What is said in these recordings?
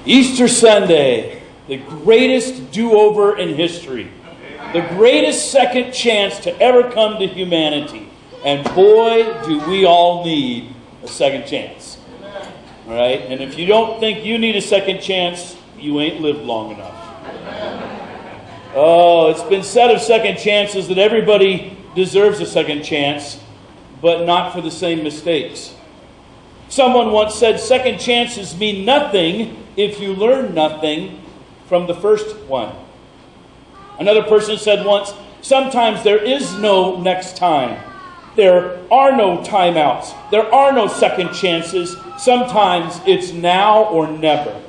Easter Sunday, the greatest do-over in history. The greatest second chance to ever come to humanity. And boy, do we all need a second chance. All right? And if you don't think you need a second chance, you ain't lived long enough. Oh, it's been said of second chances that everybody deserves a second chance, but not for the same mistakes. Someone once said, second chances mean nothing if you learn nothing from the first one. Another person said once, sometimes there is no next time. There are no timeouts. There are no second chances. Sometimes it's now or never.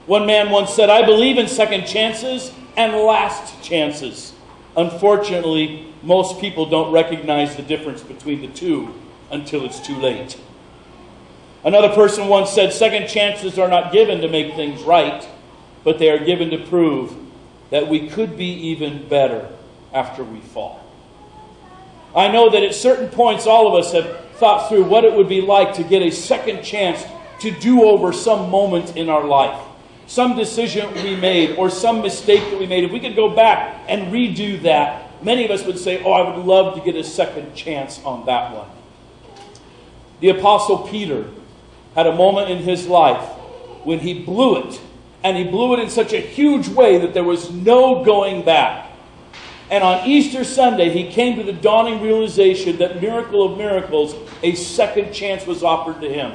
One man once said, I believe in second chances and last chances. Unfortunately, most people don't recognize the difference between the two until it's too late. Another person once said, second chances are not given to make things right, but they are given to prove that we could be even better after we fall. I know that at certain points all of us have thought through what it would be like to get a second chance to do over some moment in our life. Some decision we made or some mistake that we made. If we could go back and redo that, many of us would say, oh, I would love to get a second chance on that one. The Apostle Peter had a moment in his life when he blew it. And he blew it in such a huge way that there was no going back. And on Easter Sunday, he came to the dawning realization that, miracle of miracles, a second chance was offered to him.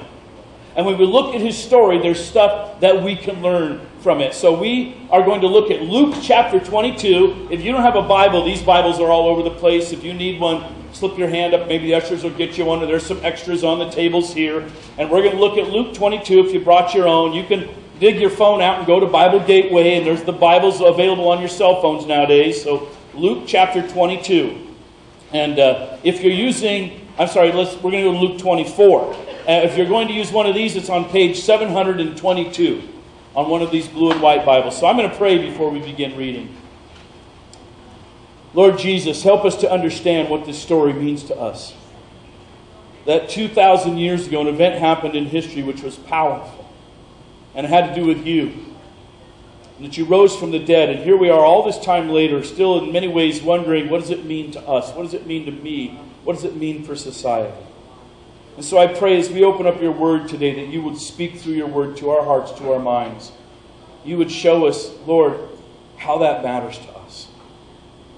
And when we look at his story, there's stuff that we can learn from it. So we are going to look at Luke chapter 22. If you don't have a Bible, these Bibles are all over the place. If you need one, slip your hand up. Maybe the ushers will get you one. There's some extras on the tables here. And we're going to look at Luke 22. If you brought your own, you can dig your phone out and go to Bible Gateway. And there's the Bibles available on your cell phones nowadays. So Luke chapter 22. And if you're using, we're going to go to Luke 24. If you're going to use one of these, it's on page 722 on one of these blue and white Bibles. So I'm going to pray before we begin reading. Lord Jesus, help us to understand what this story means to us. That 2,000 years ago, an event happened in history which was powerful. And it had to do with you. And that you rose from the dead. And here we are all this time later, still in many ways wondering, what does it mean to us? What does it mean to me? What does it mean for society? And so I pray as we open up your word today that you would speak through your word to our hearts, to our minds. You would show us, Lord, how that matters to us.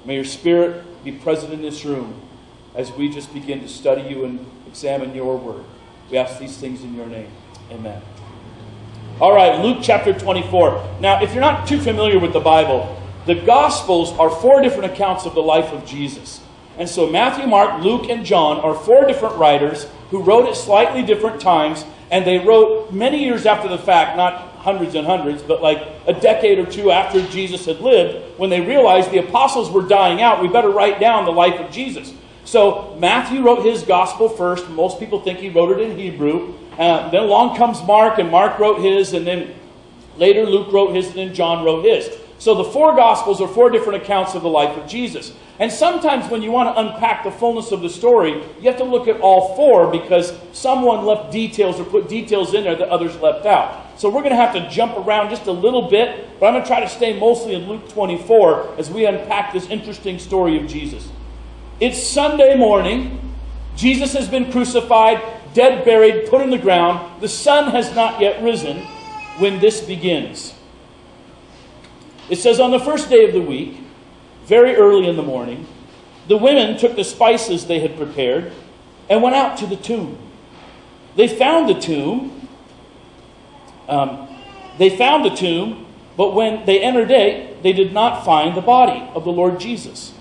May your Spirit be present in this room as we just begin to study you and examine your word. We ask these things in your name. Amen. All right, Luke chapter 24. Now, if you're not too familiar with the Bible, the Gospels are 4 different accounts of the life of Jesus. And so Matthew, Mark, Luke, and John are 4 different writers who wrote at slightly different times, and they wrote many years after the fact, not hundreds and hundreds, but like a decade or two after Jesus had lived, when they realized the apostles were dying out, we better write down the life of Jesus. So Matthew wrote his gospel first. Most people think he wrote it in Hebrew. Then along comes Mark, and Mark wrote his, and then later Luke wrote his, and then John wrote his. So the 4 Gospels are 4 different accounts of the life of Jesus. And sometimes when you want to unpack the fullness of the story, you have to look at all 4 because someone left details or put details in there that others left out. So we're going to have to jump around just a little bit, but I'm going to try to stay mostly in Luke 24 as we unpack this interesting story of Jesus. It's Sunday morning. Jesus has been crucified, dead, buried, put in the ground. The sun has not yet risen when this begins. It says, on the first day of the week, very early in the morning, the women took the spices they had prepared and went out to the tomb. They found the tomb. But when they entered it, they did not find the body of the Lord Jesus.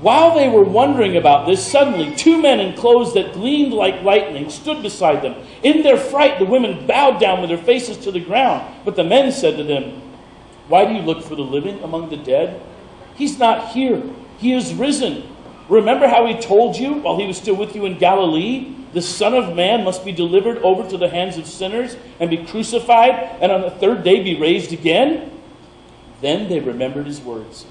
While they were wondering about this, suddenly 2 men in clothes that gleamed like lightning stood beside them. In their fright, the women bowed down with their faces to the ground. But the men said to them, why do you look for the living among the dead? He's not here. He is risen. Remember how he told you while he was still with you in Galilee? The Son of Man must be delivered over to the hands of sinners and be crucified, and on the 3rd day be raised again? Then they remembered his words.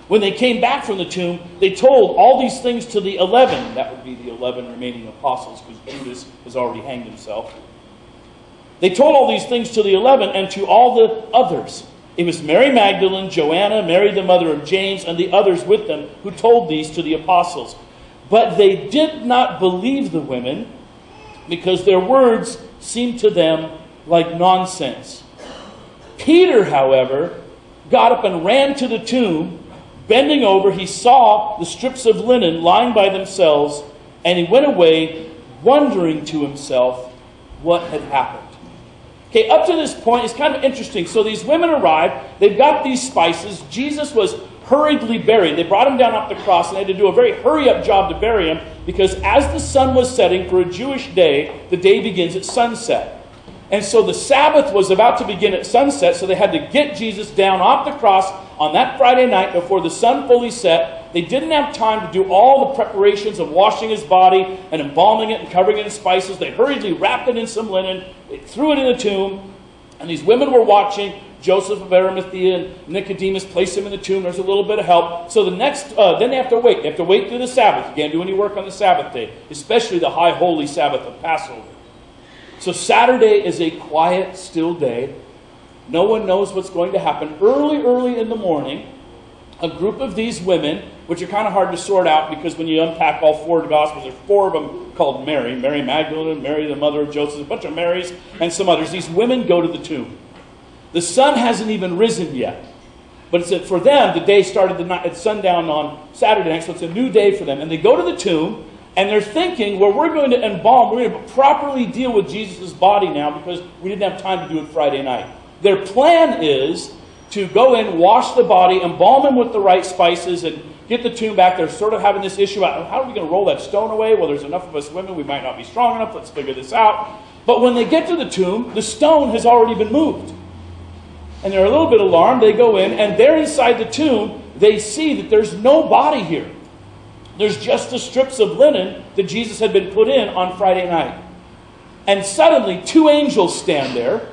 When they came back from the tomb, they told all these things to the 11. That would be the 11 remaining apostles, because Judas has already hanged himself. They told all these things to the 11 and to all the others. It was Mary Magdalene, Joanna, Mary the mother of James, and the others with them who told these to the apostles. But they did not believe the women because their words seemed to them like nonsense. Peter, however, got up and ran to the tomb. Bending over, he saw the strips of linen lying by themselves, and he went away wondering to himself what had happened. Okay, up to this point, it's kind of interesting. So these women arrived. They've got these spices. Jesus was hurriedly buried. They brought him down off the cross, and they had to do a very hurry-up job to bury him because as the sun was setting for a Jewish day, the day begins at sunset. And so the Sabbath was about to begin at sunset, so they had to get Jesus down off the cross on that Friday night before the sun fully set. They didn't have time to do all the preparations of washing his body and embalming it and covering it in spices. They hurriedly wrapped it in some linen. They threw it in the tomb. And these women were watching. Joseph of Arimathea and Nicodemus placed him in the tomb. There's a little bit of help. So then they have to wait. They have to wait through the Sabbath. You can't do any work on the Sabbath day, especially the high holy Sabbath of Passover. So Saturday is a quiet, still day. No one knows what's going to happen. Early in the morning, a group of these women, which are kind of hard to sort out because when you unpack all four of the Gospels, there's four of them called Mary. Mary Magdalene, Mary the mother of Joseph, a bunch of Marys, and some others. These women go to the tomb. The sun hasn't even risen yet. But it's for them, the day started at sundown on Saturday night, so it's a new day for them. And they go to the tomb, and they're thinking, well, we're going to embalm, we're going to properly deal with Jesus' body now because we didn't have time to do it Friday night. Their plan is to go in, wash the body, embalm him with the right spices, and get the tomb back. They're sort of having this issue about how are we going to roll that stone away? Well, there's enough of us women, we might not be strong enough. Let's figure this out. But when they get to the tomb, the stone has already been moved. And they're a little bit alarmed. They go in, and there inside the tomb, they see that there's no body here. There's just the strips of linen that Jesus had been put in on Friday night. And suddenly, two angels stand there,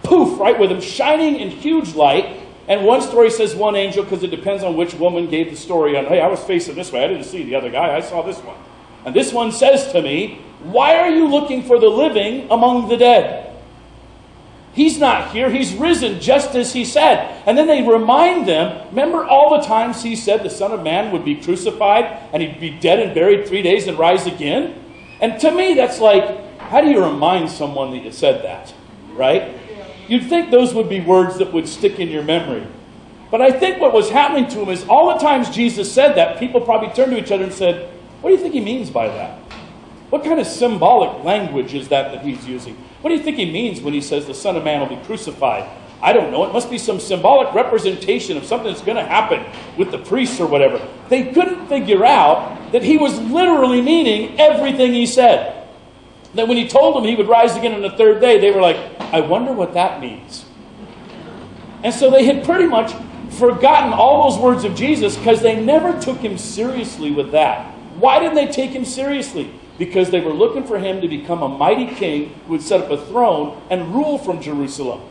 poof, right with them, shining in huge light. And one story says one angel, because it depends on which woman gave the story on, hey, I was facing this way, I didn't see the other guy, I saw this one. And this one says to me, why are you looking for the living among the dead? He's not here, he's risen just as he said. And then they remind them, remember all the times he said the Son of Man would be crucified and he'd be dead and buried 3 days and rise again? And to me that's like, how do you remind someone that you said that, right? You'd think those would be words that would stick in your memory. But I think what was happening to him is all the times Jesus said that, people probably turned to each other and said, what do you think he means by that? What kind of symbolic language is that he's using? What do you think he means when he says the Son of Man will be crucified? I don't know. It must be some symbolic representation of something that's going to happen with the priests or whatever. They couldn't figure out that he was literally meaning everything he said. That when he told them he would rise again on the third day, they were like, I wonder what that means. And so they had pretty much forgotten all those words of Jesus because they never took him seriously with that. Why didn't they take him seriously? Because they were looking for him to become a mighty king who would set up a throne and rule from Jerusalem.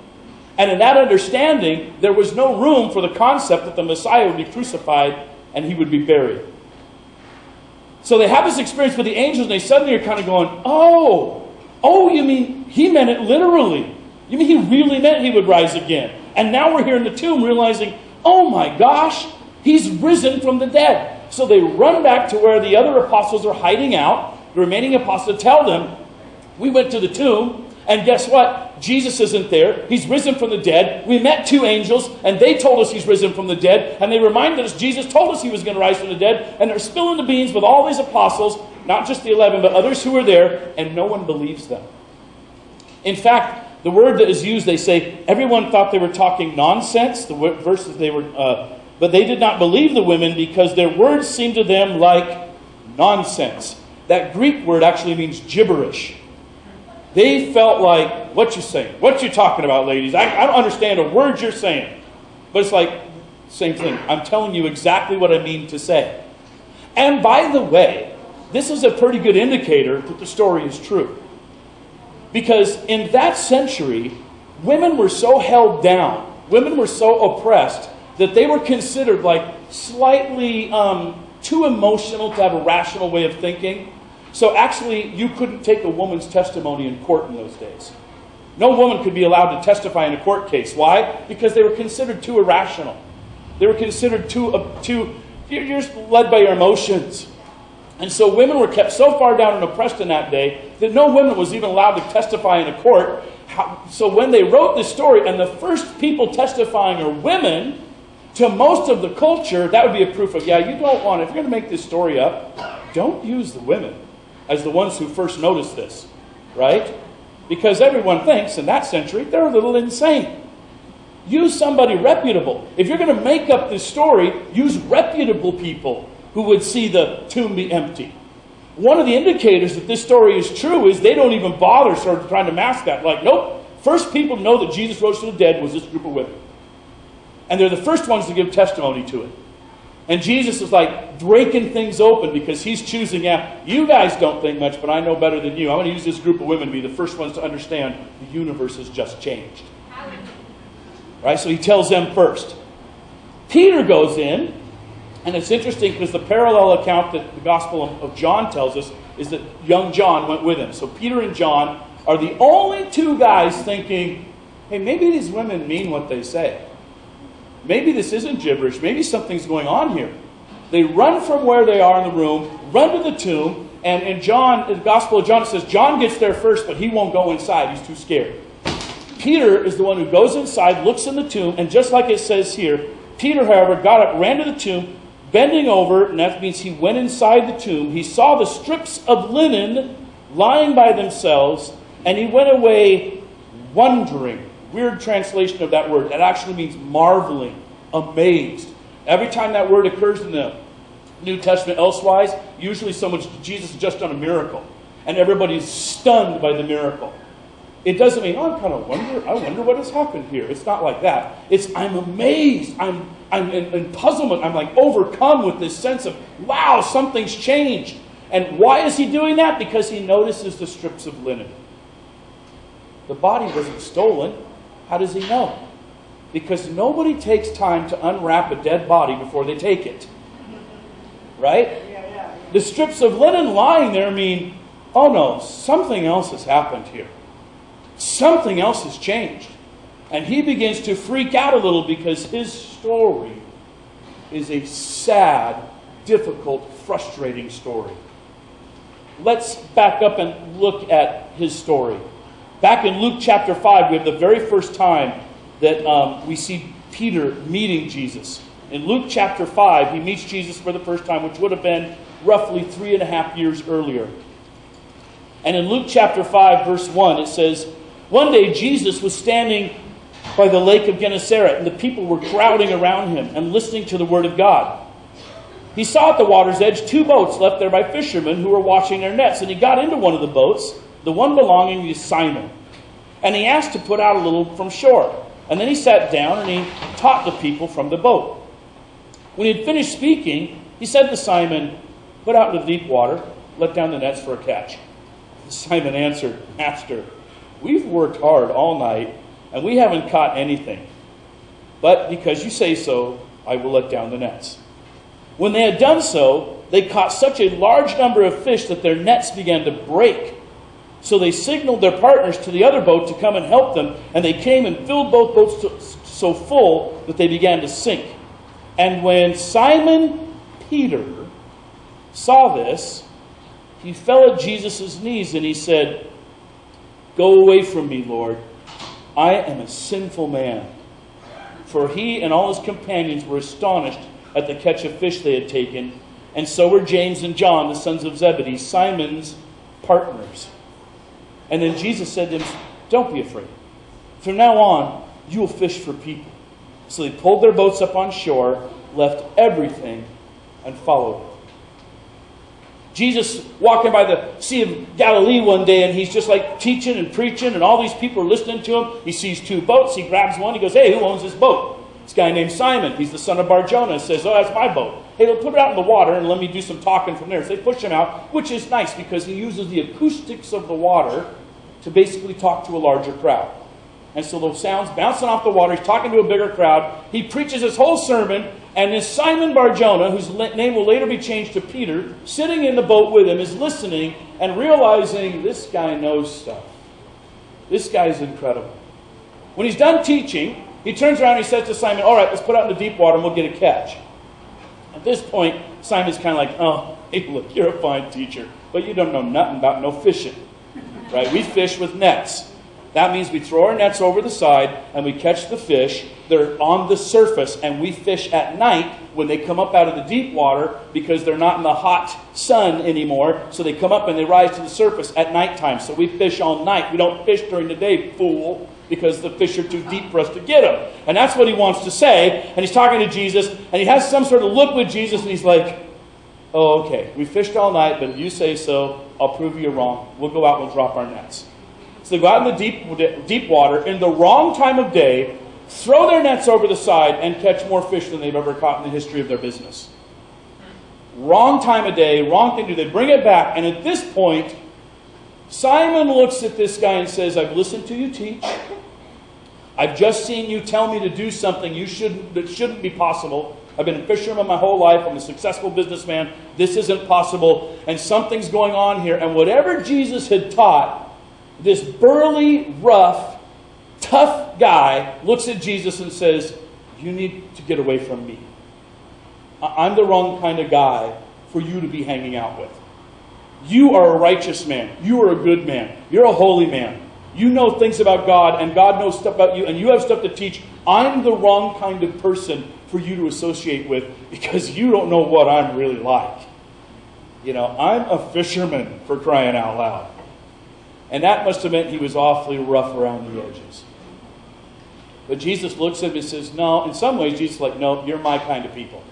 And in that understanding, there was no room for the concept that the Messiah would be crucified and he would be buried. So they have this experience with the angels, and they suddenly are kind of going, oh, you mean he meant it literally. You mean he really meant he would rise again. And now we're here in the tomb realizing, oh my gosh, he's risen from the dead. So they run back to where the other apostles are hiding out, the remaining apostles, tell them, we went to the tomb, and guess what? Jesus isn't there. He's risen from the dead. We met two angels, and they told us he's risen from the dead, and they reminded us Jesus told us he was going to rise from the dead, and they're spilling the beans with all these apostles, not just the 11, but others who were there, and no one believes them. In fact, the word that is used, they say, everyone thought they were talking nonsense, the verses they were, but they did not believe the women because their words seemed to them like nonsense. That Greek word actually means gibberish. They felt like, what you saying? What you talking about, ladies? I don't understand a word you're saying. But it's like, same thing. I'm telling you exactly what I mean to say. And by the way, this is a pretty good indicator that the story is true. Because in that century, women were so held down, women were so oppressed, that they were considered like slightly too emotional to have a rational way of thinking. So actually, you couldn't take a woman's testimony in court in those days. No woman could be allowed to testify in a court case. Why? Because they were considered too irrational. They were considered you're just led by your emotions. And so women were kept so far down and oppressed in that day that no woman was even allowed to testify in a court. So when they wrote this story, and the first people testifying are women, to most of the culture, that would be a proof of, yeah, you don't want, if you're going to make this story up, don't use the women as the ones who first noticed this, right? Because everyone thinks in that century they're a little insane. Use somebody reputable. If you're going to make up this story, use reputable people who would see the tomb be empty. One of the indicators that this story is true is they don't even bother sort of trying to mask that. Like, nope, first people to know that Jesus rose from the dead was this group of women. And they're the first ones to give testimony to it. And Jesus is like breaking things open because he's choosing, you guys don't think much, but I know better than you. I'm going to use this group of women to be the first ones to understand the universe has just changed. Right? So he tells them first. Peter goes in, and it's interesting because the parallel account that the Gospel of John tells us is that young John went with him. So Peter and John are the only two guys thinking, hey, maybe these women mean what they say. Maybe this isn't gibberish. Maybe something's going on here. They run from where they are in the room, run to the tomb, and in the Gospel of John, it says John gets there first, but he won't go inside. He's too scared. Peter is the one who goes inside, looks in the tomb, and just like it says here, Peter, however, got up, ran to the tomb, bending over, and that means he went inside the tomb. He saw the strips of linen lying by themselves, and he went away wondering. Weird translation of that word. It actually means marveling, amazed. Every time that word occurs in the New Testament elsewise, usually Jesus has just done a miracle, and everybody's stunned by the miracle. It doesn't mean, I wonder what has happened here. It's not like that. It's, I'm amazed. I'm in puzzlement. I'm like overcome with this sense of, wow, something's changed. And why is he doing that? Because he notices the strips of linen. The body wasn't stolen. How does he know? Because nobody takes time to unwrap a dead body before they take it. Right? The strips of linen lying there mean, oh no, something else has happened here. Something else has changed. And he begins to freak out a little because his story is a sad, difficult, frustrating story. Let's back up and look at his story. Back in Luke chapter 5, we have the very first time that we see Peter meeting Jesus. In Luke chapter 5, he meets Jesus for the first time, which would have been roughly 3.5 years earlier. And in Luke chapter 5, verse 1, it says, one day Jesus was standing by the lake of Gennesaret, and the people were crowding around him and listening to the word of God. He saw at the water's edge 2 boats left there by fishermen who were washing their nets, and he got into one of the boats, the one belonging to Simon. And he asked to put out a little from shore. And then he sat down and he taught the people from the boat. When he had finished speaking, he said to Simon, put out into the deep water, let down the nets for a catch. Simon answered, Master, we've worked hard all night and we haven't caught anything. But because you say so, I will let down the nets. When they had done so, they caught such a large number of fish that their nets began to break. So they signaled their partners to the other boat to come and help them, and they came and filled both boats so full that they began to sink. And when Simon Peter saw this, he fell at Jesus' knees and he said, go away from me, Lord. I am a sinful man. For he and all his companions were astonished at the catch of fish they had taken, and so were James and John, the sons of Zebedee, Simon's partners. And then Jesus said to him, don't be afraid. From now on, you will fish for people. So they pulled their boats up on shore, left everything, and followed him. Jesus walking by the Sea of Galilee one day, and he's just like teaching and preaching, and all these people are listening to him. He sees 2 boats. He grabs one. He goes, hey, who owns this boat? This guy named Simon. He's the son of Bar-Jonah. Says, oh, that's my boat. Hey, they'll put it out in the water and let me do some talking from there. So they push him out, which is nice because he uses the acoustics of the water to basically talk to a larger crowd. And so those sounds bouncing off the water, he's talking to a bigger crowd. He preaches his whole sermon, and this Simon Bar-Jonah, whose name will later be changed to Peter, sitting in the boat with him, is listening and realizing this guy knows stuff. This guy is incredible. When he's done teaching, he turns around and he says to Simon, all right, let's put out in the deep water and we'll get a catch. At this point, Simon's kind of like, oh, hey, look, you're a fine teacher, but you don't know nothing about no fishing. Right? We fish with nets. That means we throw our nets over the side and we catch the fish. They're on the surface, and we fish at night when they come up out of the deep water because they're not in the hot sun anymore. So they come up and they rise to the surface at nighttime. So we fish all night. We don't fish during the day, fool, because the fish are too deep for us to get them. And that's what he wants to say. And he's talking to Jesus, and he has some sort of look with Jesus, and he's like, oh, okay, we fished all night, but if you say so, I'll prove you wrong. We'll go out and we'll drop our nets. So they go out in the deep water in the wrong time of day, throw their nets over the side, and catch more fish than they've ever caught in the history of their business. Wrong time of day, wrong thing to do. They bring it back, and at this point, Simon looks at this guy and says, I've listened to you teach. I've just seen you tell me to do something that shouldn't be possible. I've been a fisherman my whole life. I'm a successful businessman. This isn't possible. And something's going on here. And whatever Jesus had taught, this burly, rough, tough guy looks at Jesus and says, you need to get away from me. I'm the wrong kind of guy for you to be hanging out with. You are a righteous man. You are a good man. You're a holy man. You know things about God, and God knows stuff about you, and you have stuff to teach. I'm the wrong kind of person for you to associate with because you don't know what I'm really like. You know, I'm a fisherman, for crying out loud. And that must have meant he was awfully rough around the edges. But Jesus looks at him and says, no, in some ways Jesus is like, no, you're my kind of people.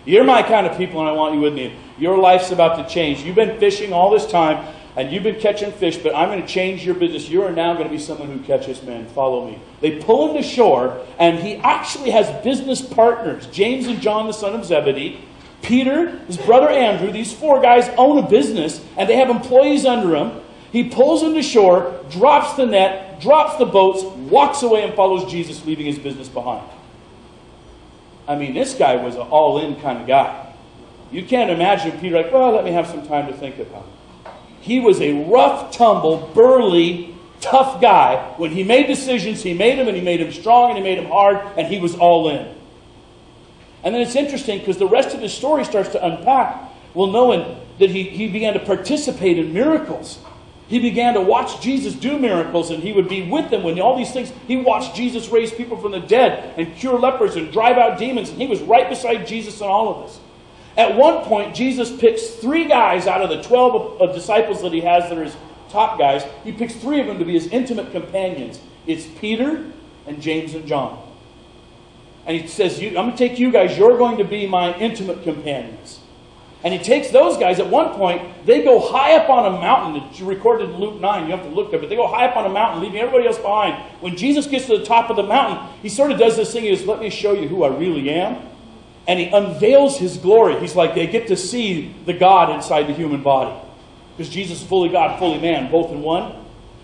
You're my kind of people, and I want you with me. Your life's about to change. You've been fishing all this time, and you've been catching fish, but I'm going to change your business. You are now going to be someone who catches men. Follow me. They pull him to shore, and he actually has business partners. James and John, the son of Zebedee. Peter, his brother Andrew. These four guys own a business, and they have employees under him. He pulls them to shore, drops the net, drops the boats, walks away and follows Jesus, leaving his business behind. I mean, this guy was an all-in kind of guy. You can't imagine Peter like, well, let me have some time to think about it. He was a rough, tumble, burly, tough guy. When he made decisions, he made them, and he made them strong, and he made them hard, and he was all in. And then it's interesting because the rest of his story starts to unpack. Well, knowing that he began to participate in miracles. He began to watch Jesus do miracles, and he would be with them when all these things. He watched Jesus raise people from the dead and cure lepers and drive out demons, and he was right beside Jesus in all of this. At one point, Jesus picks 3 guys out of the 12 disciples that he has that are his top guys. He picks 3 of them to be his intimate companions. It's Peter and James and John. And he says, I'm going to take you guys. You're going to be my intimate companions. And he takes those guys. At one point, they go high up on a mountain. It's recorded in Luke 9. You have to look there. But they go high up on a mountain, leaving everybody else behind. When Jesus gets to the top of the mountain, he sort of does this thing. He goes, let me show you who I really am. And he unveils his glory. He's like, they get to see the God inside the human body. Because Jesus is fully God, fully man, both in one.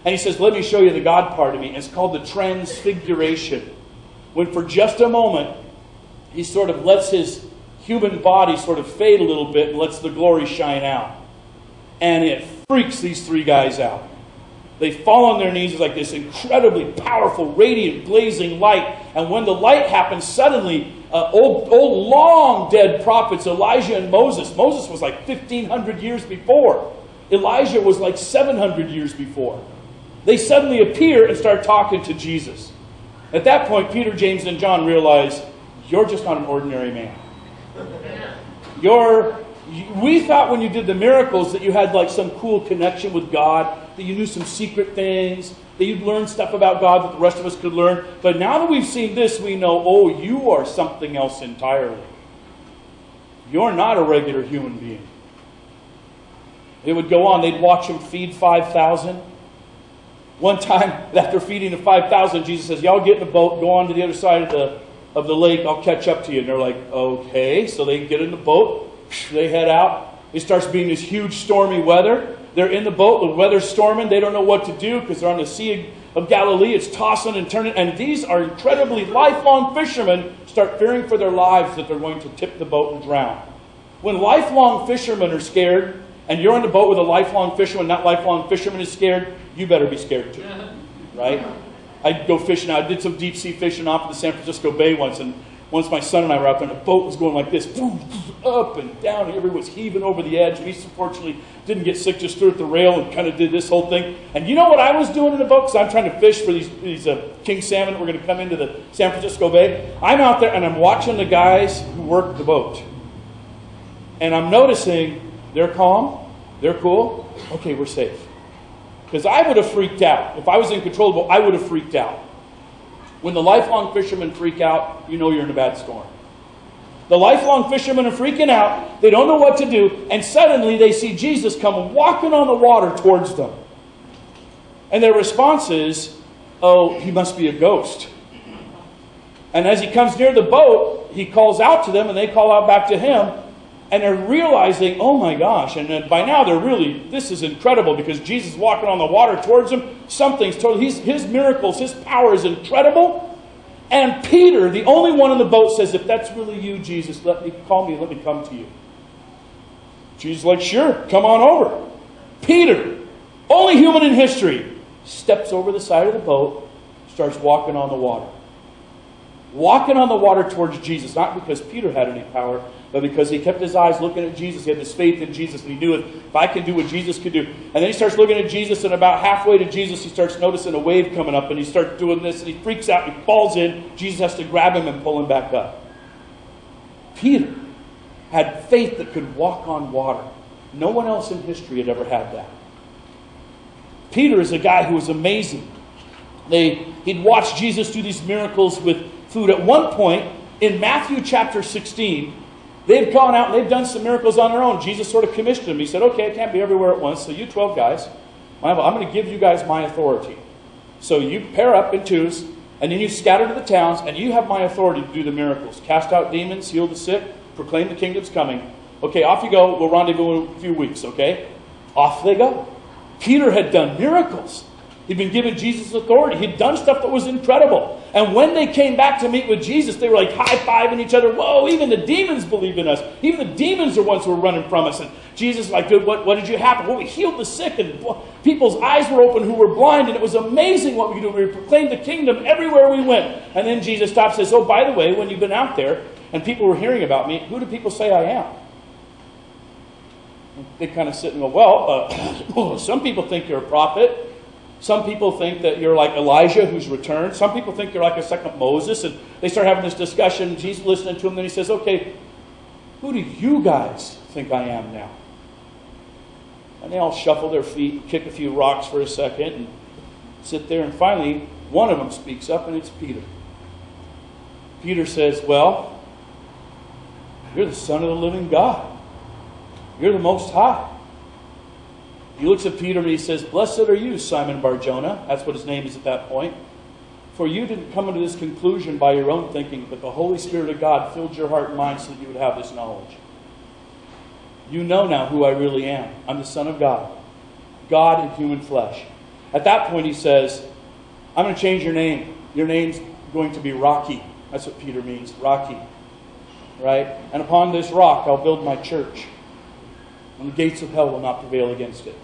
And he says, let me show you the God part of me. And it's called the transfiguration. When for just a moment, he sort of lets his human body sort of fade a little bit and lets the glory shine out. And it freaks these 3 guys out. They fall on their knees. It's like this incredibly powerful, radiant, blazing light. And when the light happens, suddenly, old long dead prophets, Elijah and Moses. Moses was like 1,500 years before. Elijah was like 700 years before. They suddenly appear and start talking to Jesus. At that point, Peter, James, and John realize, you're just not an ordinary man. We thought when you did the miracles that you had like some cool connection with God, that you knew some secret things, that you'd learned stuff about God that the rest of us could learn. But now that we've seen this, we know, oh, you are something else entirely. You're not a regular human being. It would go on. They'd watch him feed 5,000. One time, after feeding the 5,000, Jesus says, y'all get in the boat, go on to the other side of the lake, I'll catch up to you. And they're like, okay. So they get in the boat, they head out. It starts being this huge stormy weather. They're in the boat, the weather's storming, they don't know what to do because they're on the Sea of Galilee, it's tossing and turning. And these are incredibly lifelong fishermen start fearing for their lives that they're going to tip the boat and drown. When lifelong fishermen are scared, and you're on the boat with a lifelong fisherman, that lifelong fisherman is scared, you better be scared too. right? I'd go fishing. I did some deep sea fishing off in the San Francisco Bay once, and once my son and I were out there, and the boat was going like this, boom, up and down, and everyone was heaving over the edge. We unfortunately didn't get sick, just threw at the rail and kind of did this whole thing. And you know what I was doing in the boat? Because I'm trying to fish for these king salmon that were going to come into the San Francisco Bay. I'm out there, and I'm watching the guys who work the boat. And I'm noticing they're calm, they're cool. Okay, we're safe. Because I would have freaked out. If I was in control of the boat, I would have freaked out. When the lifelong fishermen freak out, you know you're in a bad storm. The lifelong fishermen are freaking out. They don't know what to do. And suddenly they see Jesus come walking on the water towards them. And their response is, oh, he must be a ghost. And as he comes near the boat, he calls out to them and they call out back to him. And they're realizing, oh my gosh. And by now they're really, this is incredible because Jesus is walking on the water towards them. Something's totally, his miracles, his power is incredible. And Peter, the only one in the boat, says, if that's really you, Jesus, let me come to you. Jesus is like, sure, come on over. Peter, only human in history, steps over the side of the boat, starts walking on the water. Walking on the water towards Jesus, not because Peter had any power, but because he kept his eyes looking at Jesus. He had this faith in Jesus, and he knew if I can do what Jesus could do. And then he starts looking at Jesus, and about halfway to Jesus, he starts noticing a wave coming up, and he starts doing this, and he freaks out, and he falls in. Jesus has to grab him and pull him back up. Peter had faith that could walk on water. No one else in history had ever had that. Peter is a guy who was amazing. He'd watched Jesus do these miracles with food. At one point, in Matthew chapter 16, they've gone out and they've done some miracles on their own. Jesus sort of commissioned them. He said, okay, I can't be everywhere at once, so you 12 guys, I'm going to give you guys my authority. So you pair up in twos, and then you scatter to the towns, and you have my authority to do the miracles. Cast out demons, heal the sick, proclaim the kingdom's coming. Okay, off you go. We'll rendezvous in a few weeks, okay? Off they go. Peter had done miracles. He'd been given Jesus' authority. He'd done stuff that was incredible. And when they came back to meet with Jesus, they were like high-fiving each other. Whoa, even the demons believe in us. Even the demons are ones who were running from us. And Jesus was like, dude, what did you happen? Well, we healed the sick, and people's eyes were open who were blind, and it was amazing what we could do. We proclaimed the kingdom everywhere we went. And then Jesus stops and says, oh, by the way, when you've been out there and people were hearing about me, who do people say I am? They kind of sit and go, well, some people think you're a prophet. Some people think that you're like Elijah who's returned. Some people think you're like a second Moses. And they start having this discussion. Jesus listening to them. Then he says, okay, who do you guys think I am now? And they all shuffle their feet, kick a few rocks for a second, and sit there. And finally, one of them speaks up, and it's Peter. Peter says, well, you're the Son of the living God. You're the Most High. He looks at Peter and he says, blessed are you, Simon Bar-Jonah. That's what his name is at that point. For you didn't come into this conclusion by your own thinking, but the Holy Spirit of God filled your heart and mind so that you would have this knowledge. You know now who I really am. I'm the Son of God. God in human flesh. At that point he says, I'm going to change your name. Your name's going to be Rocky. That's what Peter means, Rocky. Right? And upon this rock I'll build my church. And the gates of hell will not prevail against it.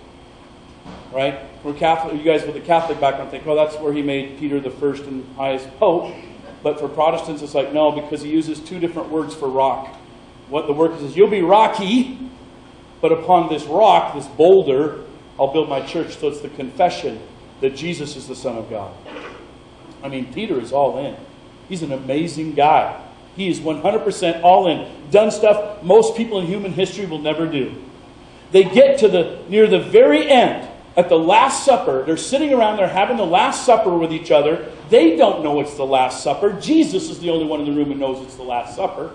Right? We're Catholic. You guys with a Catholic background think, well, that's where he made Peter the first and highest pope. But for Protestants, it's like, no, because he uses two different words for rock. What the word is, you'll be rocky, but upon this rock, this boulder, I'll build my church. So it's the confession that Jesus is the Son of God. I mean, Peter is all in. He's an amazing guy. He is 100% all in. Done stuff most people in human history will never do. They get to near the very end, at the Last Supper. They're sitting around, they're having the Last Supper with each other. They don't know it's the Last Supper. Jesus is the only one in the room who knows it's the Last Supper.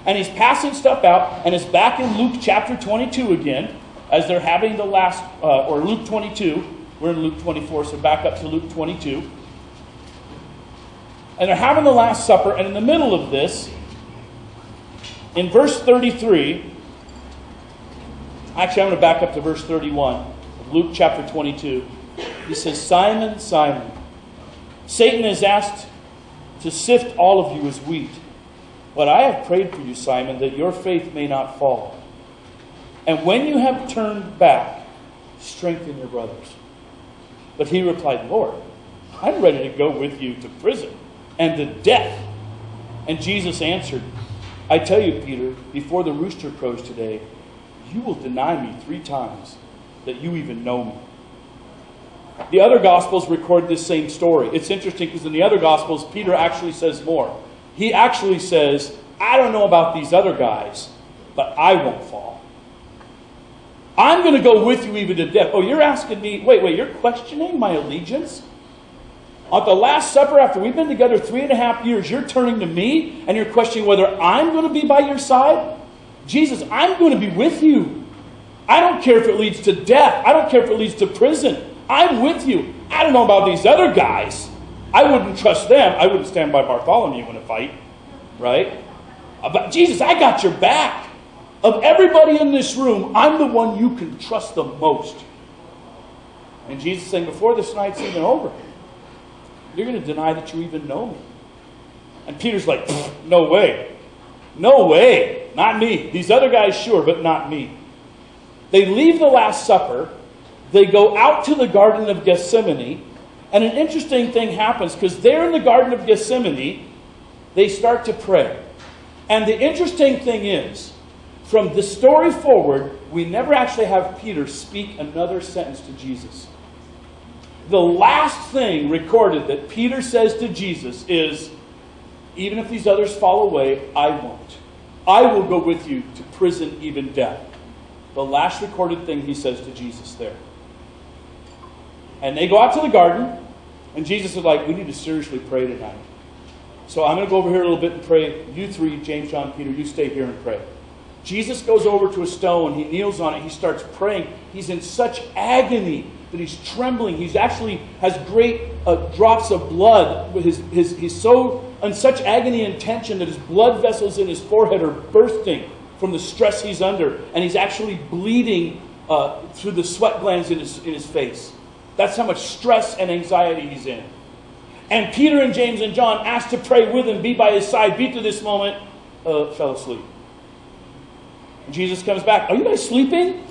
And he's passing stuff out, and it's back in Luke chapter 22 again, as they're having the last, or Luke 22. We're in Luke 24, so back up to Luke 22. And they're having the Last Supper, and in the middle of this, in verse 33, actually I'm going to back up to verse 31 of Luke chapter 22. He says, Simon, Simon, Satan has asked to sift all of you as wheat. But I have prayed for you, Simon, that your faith may not fall. And when you have turned back, strengthen your brothers. But he replied, Lord, I'm ready to go with you to prison and to death. And Jesus answered, I tell you, Peter, before the rooster crows today, you will deny me 3 times that you even know me. The other Gospels record this same story. It's interesting because in the other Gospels, Peter actually says more. He actually says, I don't know about these other guys, but I won't fall. I'm going to go with you even to death. Oh, you're asking me, wait, you're questioning my allegiance? At the Last Supper, after we've been together 3.5 years, you're turning to me and you're questioning whether I'm going to be by your side? Jesus, I'm going to be with you. I don't care if it leads to death. I don't care if it leads to prison. I'm with you. I don't know about these other guys. I wouldn't trust them. I wouldn't stand by Bartholomew in a fight, right? But Jesus, I got your back. Of everybody in this room, I'm the one you can trust the most. And Jesus is saying, before this night's even over, you're going to deny that you even know me. And Peter's like, no way. No way. Not me. These other guys, sure, but not me. They leave the Last Supper. They go out to the Garden of Gethsemane. And an interesting thing happens, because there in the Garden of Gethsemane, they start to pray. And the interesting thing is, from the story forward, we never actually have Peter speak another sentence to Jesus. The last thing recorded that Peter says to Jesus is, even if these others fall away, I won't. I will go with you to prison, even death. The last recorded thing he says to Jesus there. And they go out to the garden, and Jesus is like, we need to seriously pray tonight. So I'm going to go over here a little bit and pray. You 3, James, John, Peter, you stay here and pray. Jesus goes over to a stone. He kneels on it. He starts praying. He's in such agony that he's trembling. He's actually has great drops of blood. He's so in such agony and tension that his blood vessels in his forehead are bursting from the stress he's under. And he's actually bleeding through the sweat glands in his face. That's how much stress and anxiety he's in. And Peter and James and John, asked to pray with him, be by his side, be through this moment, fell asleep. And Jesus comes back. Are you guys sleeping?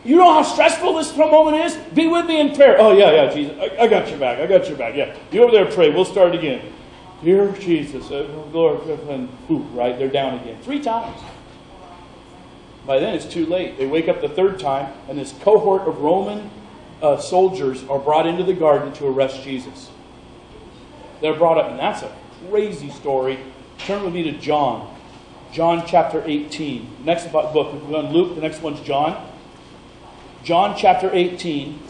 You know how stressful this moment is? Be with me in prayer. Oh, yeah, Jesus. I got your back. I got your back. Yeah. You over there pray. We'll start again. Dear Jesus, Lord, and right? They're down again. 3 times. By then, it's too late. They wake up the 3rd time, and this cohort of Roman soldiers are brought into the garden to arrest Jesus. They're brought up, and that's a crazy story. Turn with me to John. John chapter 18. Next book, we've done Luke, the next one's John. John chapter 18.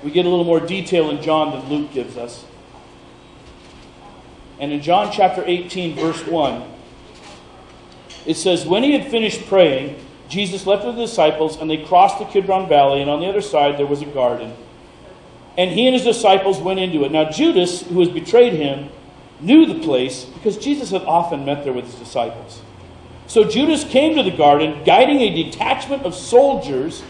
We get a little more detail in John than Luke gives us. And in John chapter 18, verse 1, it says, when he had finished praying, Jesus left with the disciples, and they crossed the Kidron Valley, and on the other side there was a garden. And he and his disciples went into it. Now Judas, who has betrayed him, knew the place, because Jesus had often met there with his disciples. So Judas came to the garden, guiding a detachment of soldiers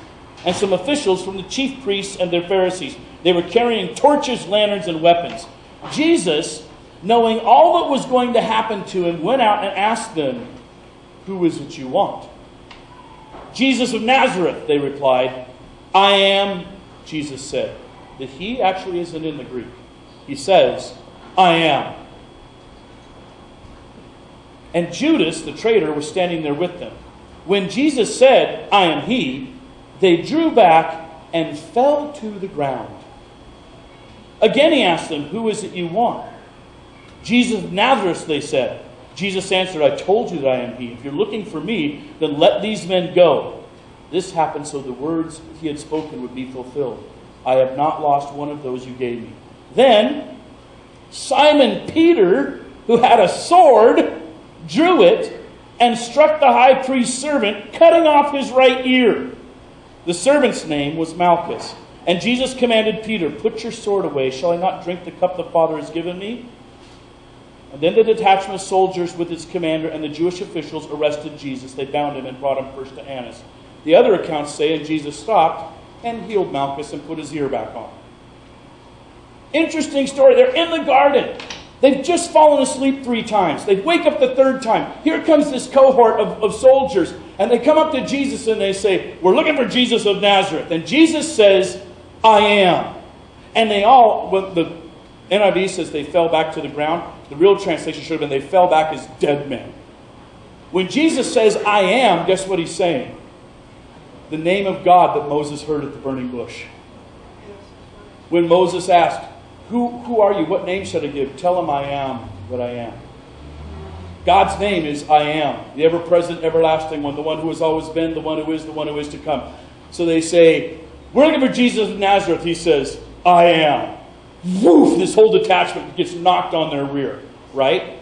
and some officials from the chief priests and their Pharisees. They were carrying torches, lanterns, and weapons. Jesus, knowing all that was going to happen to him, went out and asked them, who is it you want? Jesus of Nazareth, they replied. I am, Jesus said. The he actually isn't in the Greek. He says, I am. And Judas, the traitor, was standing there with them. When Jesus said, I am he, they drew back and fell to the ground. Again he asked them, who is it you want? Jesus of Nazareth, they said. Jesus answered, I told you that I am he. If you're looking for me, then let these men go. This happened so the words he had spoken would be fulfilled. I have not lost one of those you gave me. Then Simon Peter, who had a sword, drew it and struck the high priest's servant, cutting off his right ear. The servant's name was Malchus. And Jesus commanded Peter, put your sword away. Shall I not drink the cup the Father has given me? And then the detachment of soldiers with its commander and the Jewish officials arrested Jesus. They bound him and brought him first to Annas. The other accounts say, and Jesus stopped and healed Malchus and put his ear back on. Interesting story. They're in the garden. They've just fallen asleep 3 times. They wake up the 3rd time. Here comes this cohort of soldiers. And they come up to Jesus and they say, we're looking for Jesus of Nazareth. And Jesus says, I am. And they all, when the NIV says they fell back to the ground, the real translation should have been they fell back as dead men. When Jesus says, I am, guess what he's saying? The name of God that Moses heard at the burning bush. When Moses asked, who are you? What name should I give? Tell him I am what I am. God's name is I am, the ever-present, everlasting one, the one who has always been, the one who is to come. So they say, we're looking for Jesus of Nazareth. He says, I am. Woof! This whole detachment gets knocked on their rear, right?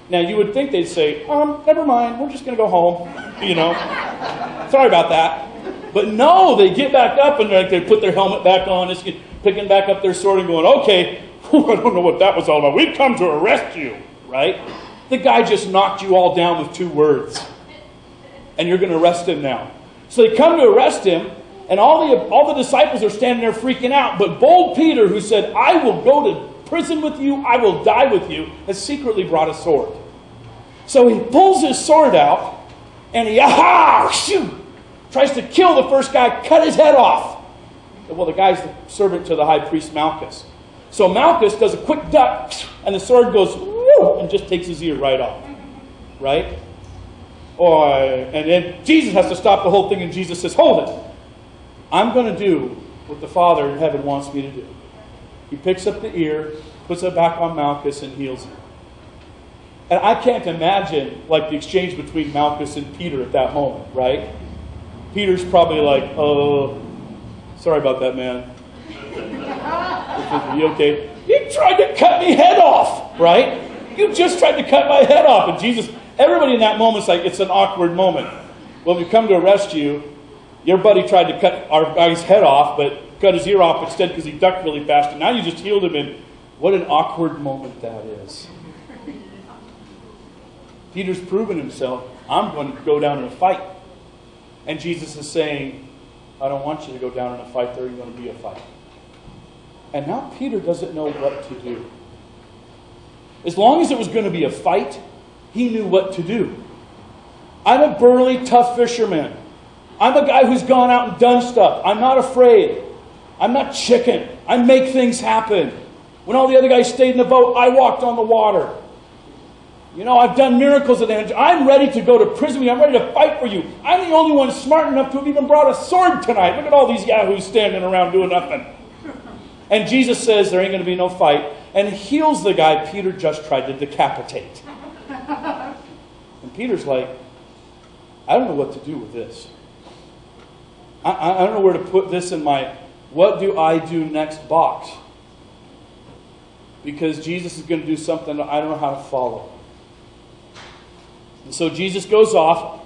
Now you would think they'd say, never mind, we're just going to go home. Sorry about that. But no, they get back up and they put their helmet back on, picking back up their sword and going, okay, I don't know what that was all about. We've come to arrest you, right? The guy just knocked you all down with 2 words. And you're going to arrest him now. So they come to arrest him, and all the disciples are standing there freaking out. But bold Peter, who said, I will go to prison with you, I will die with you, has secretly brought a sword. So he pulls his sword out, and he, tries to kill the first guy, cut his head off. Well, the guy's the servant to the high priest Malchus. So Malchus does a quick duck, and the sword goes, woo, and just takes his ear right off. Right? And then Jesus has to stop the whole thing, and Jesus says, hold it. I'm going to do what the Father in heaven wants me to do. He picks up the ear, puts it back on Malchus, and heals him. And I can't imagine like the exchange between Malchus and Peter at that moment, right? Peter's probably like, oh, sorry about that, man. You okay? You tried to cut me head off, right? You just tried to cut my head off. And Jesus, everybody in that moment's like, it's an awkward moment. When we come to arrest you, your buddy tried to cut our guy's head off, but cut his ear off instead because he ducked really fast. And now you just healed him, and what an awkward moment that is. Peter's proven himself. I'm going to go down in a fight. And Jesus is saying, I don't want you to go down in a fight. There ain't going to be a fight. And now Peter doesn't know what to do. As long as it was going to be a fight, he knew what to do. I'm a burly, tough fisherman. I'm a guy who's gone out and done stuff. I'm not afraid. I'm not chicken. I make things happen. When all the other guys stayed in the boat, I walked on the water. I've done miracles at the end. I'm ready to go to prison. I'm ready to fight for you. I'm the only one smart enough to have even brought a sword tonight. Look at all these yahoos standing around doing nothing. And Jesus says there ain't going to be no fight, and heals the guy Peter just tried to decapitate. And Peter's like, I don't know what to do with this. I don't know where to put this in my what do I do next box. Because Jesus is going to do something that I don't know how to follow. And so Jesus goes off.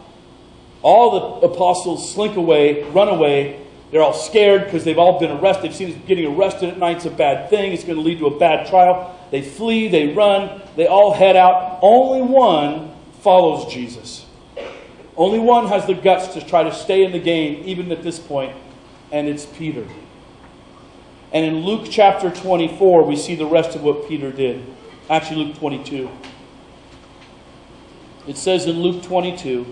All the apostles slink away, run away. They're all scared because they've all been arrested. They've seen getting arrested at night's a bad thing. It's going to lead to a bad trial. They flee, they run, they all head out. Only one follows Jesus. Only one has the guts to try to stay in the game, even at this point, and it's Peter. And in Luke chapter 24, we see the rest of what Peter did. Actually, Luke 22. It says in Luke 22,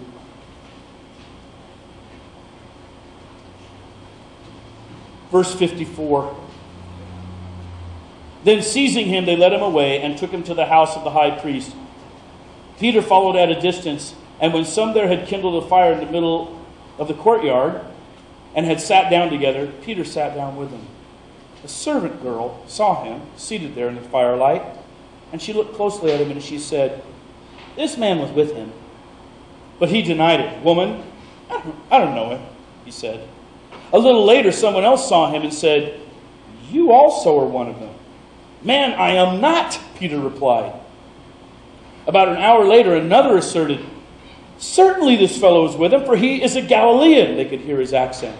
verse 54, then seizing him, they led him away and took him to the house of the high priest. Peter followed at a distance, and when some there had kindled a fire in the middle of the courtyard and had sat down together, Peter sat down with them. A servant girl saw him seated there in the firelight, and she looked closely at him, and she said, this man was with him. But he denied it. Woman, I don't know him, he said. A little later, someone else saw him and said, you also are one of them. Man, I am not, Peter replied. About an hour later, another asserted, certainly this fellow is with him, for he is a Galilean. They could hear his accent.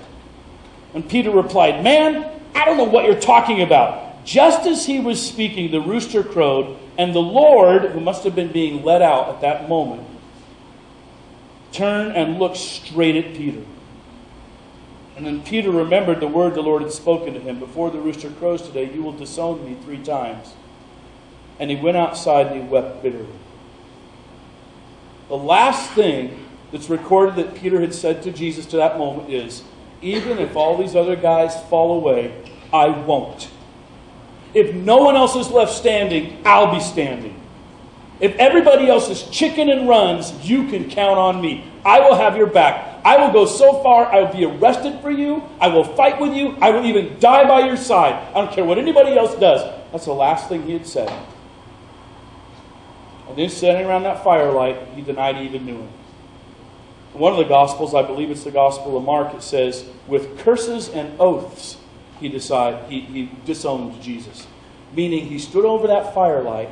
And Peter replied, man, I don't know what you're talking about. Just as he was speaking, the rooster crowed, and the Lord, who must have been being let out at that moment, turned and looked straight at Peter. And then Peter remembered the word the Lord had spoken to him. Before the rooster crows today, you will disown me 3 times. And he went outside and he wept bitterly. The last thing that's recorded that Peter had said to Jesus to that moment is, even if all these other guys fall away, I won't. If no one else is left standing, I'll be standing. If everybody else is chicken and runs, you can count on me. I will have your back. I will go so far, I will be arrested for you. I will fight with you. I will even die by your side. I don't care what anybody else does. That's the last thing he had said. And then standing around that firelight, he denied he even knew him. In one of the Gospels, I believe it's the Gospel of Mark, it says, with curses and oaths, he disowned Jesus. Meaning he stood over that firelight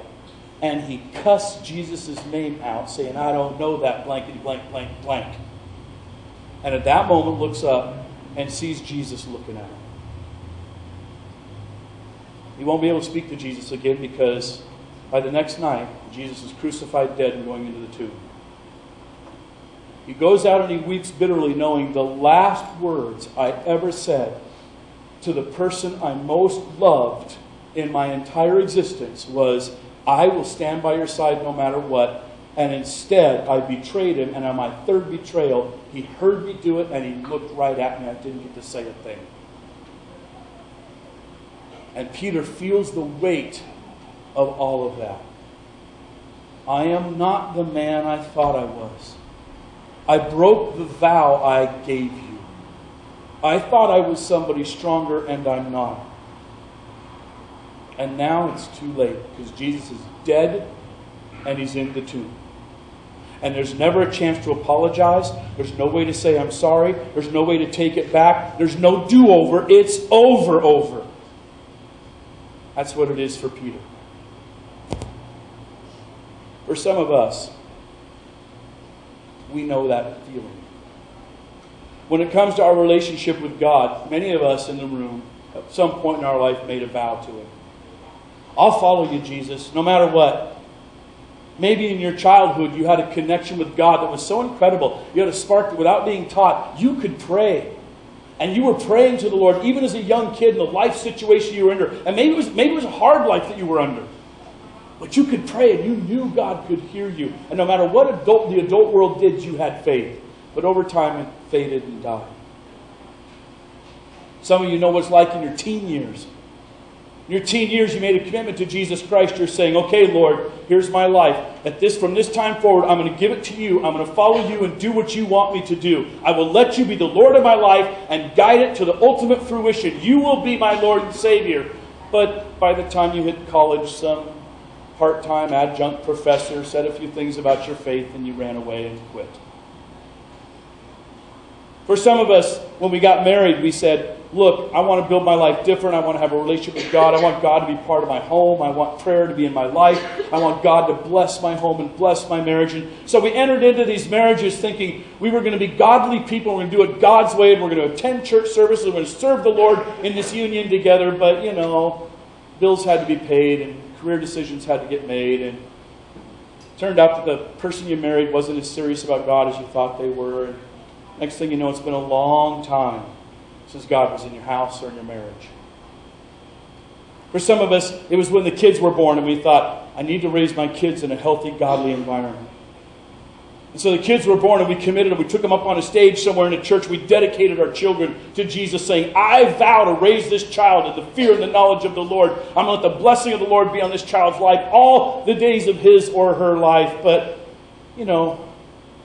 and he cussed Jesus' name out, saying, I don't know that blankety blank blank blank. And at that moment looks up and sees Jesus looking at him. He won't be able to speak to Jesus again because by the next night, Jesus is crucified dead and going into the tomb. He goes out and he weeps bitterly, knowing the last words I ever said to the person I most loved in my entire existence was, I will stand by your side no matter what. And instead, I betrayed him, and on my third betrayal, he heard me do it, and he looked right at me. I didn't get to say a thing. And Peter feels the weight of all of that. I am not the man I thought I was. I broke the vow I gave you. I thought I was somebody stronger, and I'm not. And now it's too late, because Jesus is dead, and he's in the tomb. And there's never a chance to apologize. There's no way to say I'm sorry. There's no way to take it back. There's no do-over. It's over. That's what it is for Peter. For some of us, we know that feeling. When it comes to our relationship with God, many of us in the room, at some point in our life, made a vow to Him. I'll follow you, Jesus, no matter what. Maybe in your childhood you had a connection with God that was so incredible. You had a spark that without being taught, you could pray. And you were praying to the Lord even as a young kid in the life situation you were under. And maybe it was a hard life that you were under. But you could pray and you knew God could hear you. And no matter what the adult world did, you had faith. But over time it faded and died. Some of you know what it's like in your teen years. In your teen years, you made a commitment to Jesus Christ. You're saying, okay, Lord, here's my life. From this time forward, I'm going to give it to you. I'm going to follow you and do what you want me to do. I will let you be the Lord of my life and guide it to the ultimate fruition. You will be my Lord and Savior. But by the time you hit college, some part-time adjunct professor said a few things about your faith and you ran away and quit. For some of us, when we got married, we said, look, I want to build my life different. I want to have a relationship with God. I want God to be part of my home. I want prayer to be in my life. I want God to bless my home and bless my marriage. And so we entered into these marriages thinking we were going to be godly people. We're going to do it God's way. And we're going to attend church services. We're going to serve the Lord in this union together. But, bills had to be paid and career decisions had to get made. And it turned out that the person you married wasn't as serious about God as you thought they were. And next thing you know, it's been a long time since God was in your house or in your marriage. For some of us, it was when the kids were born and we thought, I need to raise my kids in a healthy, godly environment. And so the kids were born and we committed and we took them up on a stage somewhere in a church. We dedicated our children to Jesus, saying, I vow to raise this child in the fear and the knowledge of the Lord. I'm going to let the blessing of the Lord be on this child's life all the days of his or her life. But,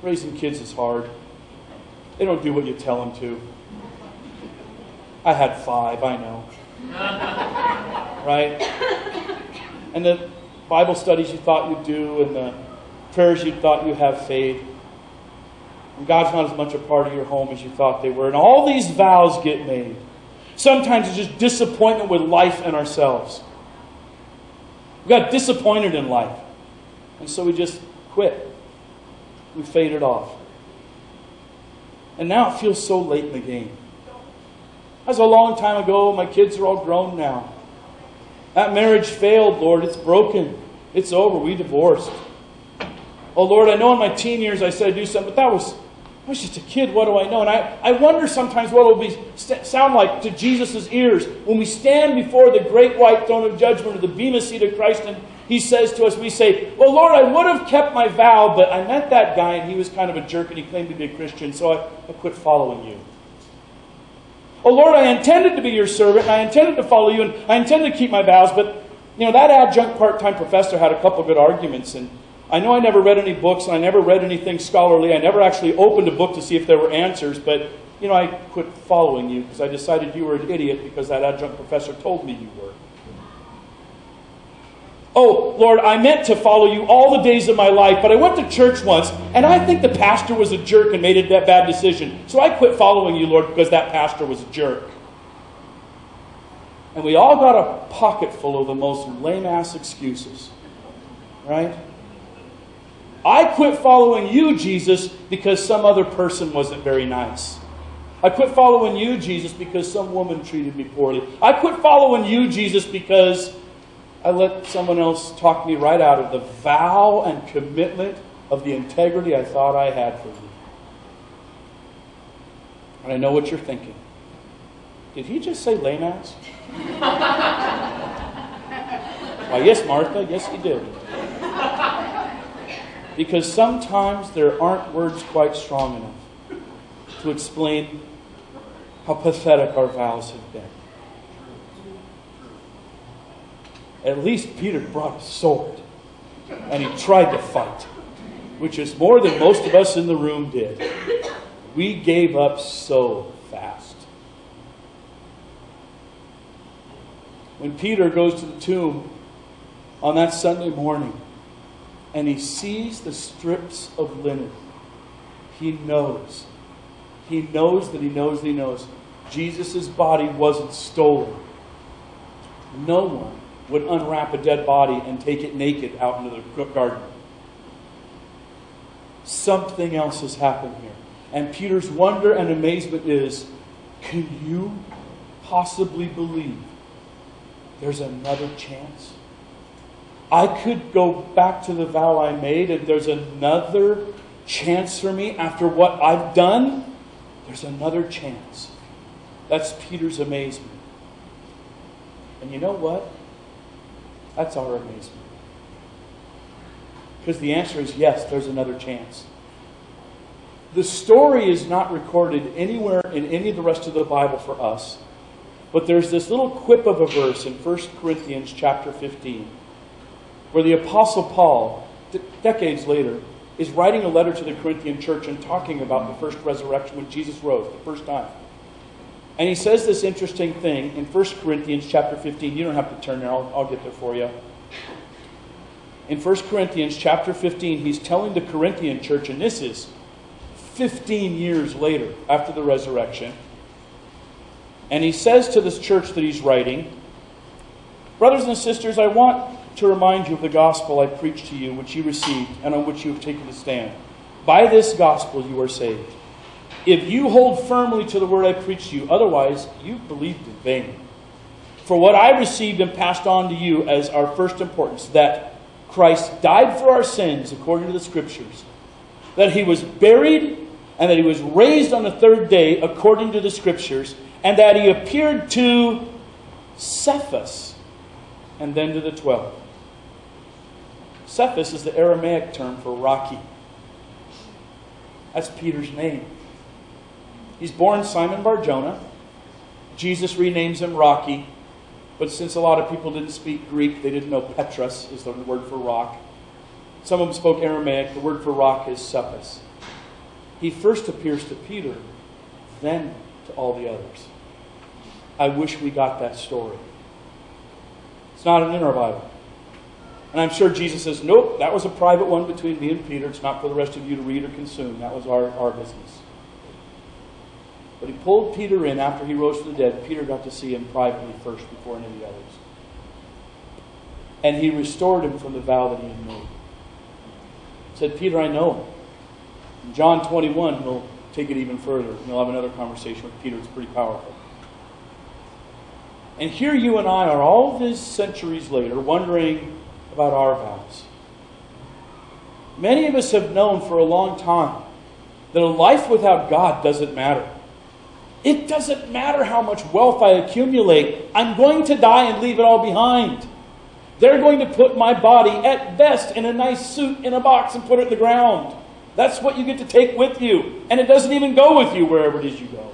raising kids is hard. They don't do what you tell them to. I had 5, I know. Right? And the Bible studies you thought you'd do, and the prayers you thought you'd have faith. And God's not as much a part of your home as you thought they were. And all these vows get made. Sometimes it's just disappointment with life and ourselves. We got disappointed in life. And so we just quit. We faded off. And now it feels so late in the game. That was a long time ago. My kids are all grown now. That marriage failed, Lord. It's broken. It's over. We divorced. Oh, Lord, I know in my teen years I said I'd do something, but I was just a kid. What do I know? And I wonder sometimes what it will sound like to Jesus' ears when we stand before the great white throne of judgment or the bema seat of Christ and He says to us, we say, well, Lord, I would have kept my vow, but I met that guy and he was kind of a jerk and he claimed to be a Christian, so I quit following you. Oh Lord, I intended to be your servant, and I intended to follow you, and I intended to keep my vows, but that adjunct part-time professor had a couple good arguments, and I know I never read any books, and I never read anything scholarly. I never actually opened a book to see if there were answers, but, I quit following you because I decided you were an idiot because that adjunct professor told me you were. Oh, Lord, I meant to follow you all the days of my life, but I went to church once, and I think the pastor was a jerk and made a bad decision. So I quit following you, Lord, because that pastor was a jerk. And we all got a pocket full of the most lame-ass excuses. Right? I quit following you, Jesus, because some other person wasn't very nice. I quit following you, Jesus, because some woman treated me poorly. I quit following you, Jesus, because I let someone else talk me right out of the vow and commitment of the integrity I thought I had for you. And I know what you're thinking. Did he just say lame ass? Why, yes, Martha, yes, he did. Because sometimes there aren't words quite strong enough to explain how pathetic our vows have been. At least Peter brought a sword, and he tried to fight, which is more than most of us in the room did. We gave up so fast. When Peter goes to the tomb on that Sunday morning, and he sees the strips of linen, he knows. He knows that he knows that he knows. Jesus' body wasn't stolen. No one would unwrap a dead body and take it naked out into the garden. Something else has happened here. And Peter's wonder and amazement is, can you possibly believe there's another chance? I could go back to the vow I made, and there's another chance for me after what I've done. There's another chance. That's Peter's amazement. And you know what? That's our amazement. Because the answer is yes, there's another chance. The story is not recorded anywhere in any of the rest of the Bible for us. But there's this little quip of a verse in 1 Corinthians chapter 15, where the Apostle Paul, decades later, is writing a letter to the Corinthian church and talking about the first resurrection when Jesus rose the first time. And he says this interesting thing in 1 Corinthians chapter 15. You don't have to turn there. I'll get there for you. In 1 Corinthians chapter 15, he's telling the Corinthian church, and this is 15 years later after the resurrection. And he says to this church that he's writing, brothers and sisters, I want to remind you of the gospel I preached to you, which you received, and on which you have taken a stand. By this gospel you are saved, if you hold firmly to the word I preached to you. Otherwise, you believed in vain. For what I received and passed on to you as our first importance, that Christ died for our sins according to the Scriptures, that he was buried, and that he was raised on the third day according to the Scriptures, and that he appeared to Cephas, and then to the 12. Cephas is the Aramaic term for Rocky. That's Peter's name. He's born Simon Bar-Jonah. Jesus renames him Rocky. But since a lot of people didn't speak Greek, they didn't know Petros is the word for rock. Some of them spoke Aramaic. The word for rock is Cephas. He first appears to Peter, then to all the others. I wish we got that story. It's not in our Bible. And I'm sure Jesus says, nope, that was a private one between me and Peter. It's not for the rest of you to read or consume. That was our business. But he pulled Peter in after he rose from the dead. Peter got to see him privately first before any of the others. And he restored him from the vow that he had made. He said, Peter, I know him. In John 21, he'll take it even further. He'll have another conversation with Peter. It's pretty powerful. And here you and I are all these centuries later wondering about our vows. Many of us have known for a long time that a life without God doesn't matter. It doesn't matter how much wealth I accumulate. I'm going to die and leave it all behind. They're going to put my body, at best, in a nice suit in a box and put it in the ground. That's what you get to take with you. And it doesn't even go with you wherever it is you go.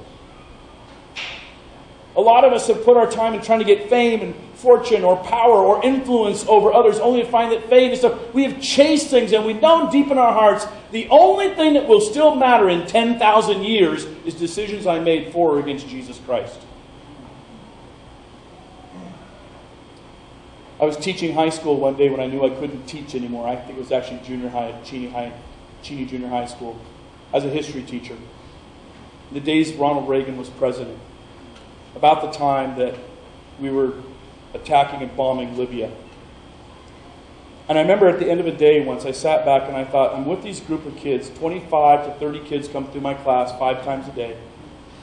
A lot of us have put our time in trying to get fame and fortune or power or influence over others, only to find that fame and stuff. We have chased things, and we know deep in our hearts the only thing that will still matter in 10,000 years is decisions I made for or against Jesus Christ. I was teaching high school one day when I knew I couldn't teach anymore. I think it was actually junior high, Cheney Junior High School, as a history teacher. In the days Ronald Reagan was president, about the time that we were attacking and bombing Libya. And I remember at the end of a day once I sat back and I thought, I'm with these group of kids, 25 to 30 kids come through my class 5 times a day.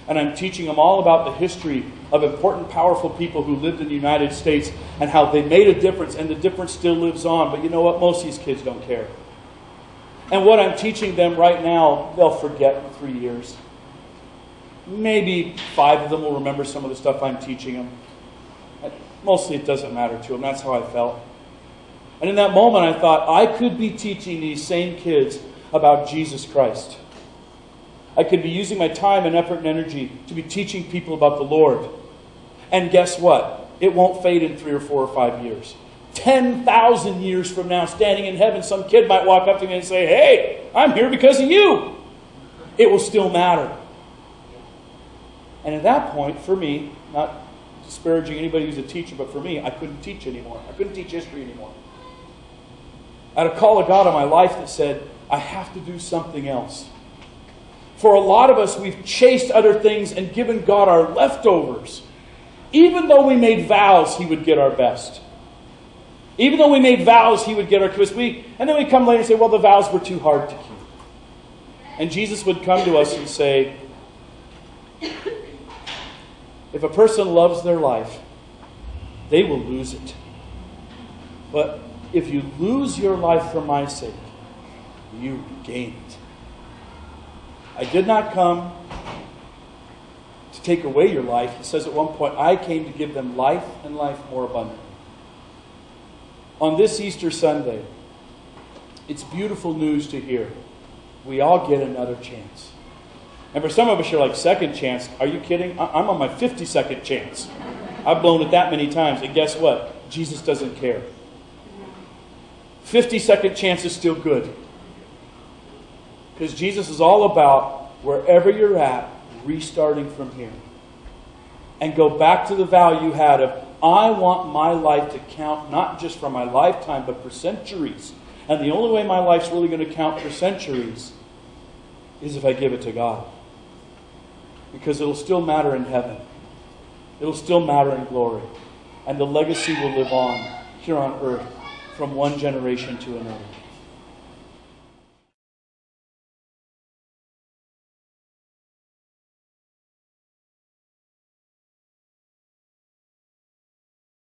And I'm teaching them all about the history of important, powerful people who lived in the United States and how they made a difference, and the difference still lives on. But you know what? Most of these kids don't care. And what I'm teaching them right now, they'll forget in 3 years. Maybe 5 of them will remember some of the stuff I'm teaching them. Mostly it doesn't matter to them. That's how I felt. And in that moment I thought, I could be teaching these same kids about Jesus Christ. I could be using my time and effort and energy to be teaching people about the Lord. And guess what? It won't fade in 3 or 4 or 5 years. 10,000 years from now, standing in heaven, some kid might walk up to me and say, hey, I'm here because of you. It will still matter. And at that point, for me, not disparaging anybody who's a teacher, but for me, I couldn't teach anymore. I couldn't teach history anymore. I had a call of God on my life that said, I have to do something else. For a lot of us, we've chased other things and given God our leftovers. Even though we made vows He would get our best. Even though we made vows He would get our best. And then we come later and say, well, the vows were too hard to keep. And Jesus would come to us and say, if a person loves their life, they will lose it. But if you lose your life for my sake, you gain it. I did not come to take away your life. It says at one point, I came to give them life and life more abundantly. On this Easter Sunday, it's beautiful news to hear. We all get another chance. And for some of us, you're like, second chance? Are you kidding? I'm on my 52nd chance. I've blown it that many times. And guess what? Jesus doesn't care. 52nd chance is still good. Because Jesus is all about, wherever you're at, restarting from here. And go back to the vow you had of, I want my life to count not just for my lifetime, but for centuries. And the only way my life's really going to count for centuries is if I give it to God. Because it'll still matter in heaven. It'll still matter in glory. And the legacy will live on here on earth from one generation to another.